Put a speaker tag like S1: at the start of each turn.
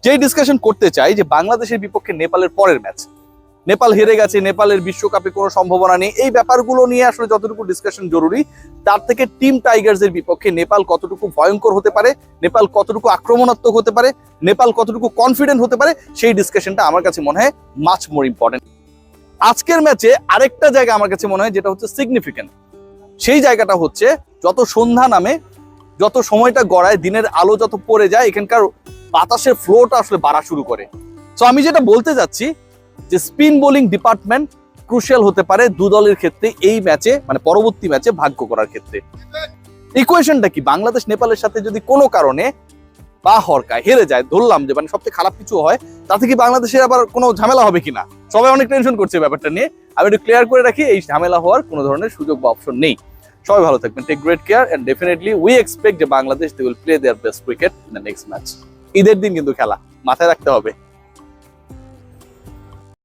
S1: যেই ডিসকাশন করতে চাই যে বাংলাদেশের বিপক্ষে নেপালের পরের ম্যাচ, নেপাল হেরে গেছে, নেপালের বিশ্বকাপে কোনো সম্ভাবনা নেই, এই ব্যাপারগুলো নিয়ে আসলে যতটুকু ডিসকাশন জরুরি তার থেকে টিম টাইগার্সের বিপক্ষে নেপাল কতটুকু ভয়ঙ্কর হতে পারে, নেপাল কতটুকু আক্রমণাত্মক হতে পারে, নেপাল কতটুকু কনফিডেন্ট হতে পারে, সেই ডিসকাশনটা আমার কাছে মনে হয় মাচ মোর ইম্পর্টেন্ট। আজকের ম্যাচে আরেকটা জায়গা আমার কাছে মনে হয় যেটা হচ্ছে সিগনিফিকেন্ট, সেই জায়গাটা হচ্ছে যত সন্ধ্যা নামে, যত সময়টা গড়ায়, দিনের আলো যত পড়ে যায়, এখানকার বাতাসের ফ্লোটা আসলে বাড়া শুরু করে। সো আমি যেটা বলতে যাচ্ছি যে স্পিন বোলিং ডিপার্টমেন্ট ক্রুশিয়াল হতে পারে দু দলের ক্ষেত্রে এই ম্যাচে, মানে পরবর্তী ম্যাচে ভাগ্য করার ক্ষেত্রে। ইকুয়েশনটা কি, বাংলাদেশ নেপালের সাথে যদি কোনো কারণে বা হরকায় হেরে যায়, ধরলাম যে মানে সবচেয়ে খারাপ কিছু হয়, তাতে কি বাংলাদেশের আবার কোনো ঝামেলা হবে কিনা, সবাই অনেক টেনশন করছে ব্যাপারটা নিয়ে। আমি একটু ক্লিয়ার করে রাখি, এই ঝামেলা হওয়ার কোনো ধরনের সুযোগ বা অপশন নেই। সবাই ভালো থাকবেন, take great care, and definitely we expect যে Bangladesh they will play their best cricket in the next match. ঈদের দিন কিন্তু খেলা, মাথায় রাখতে হবে।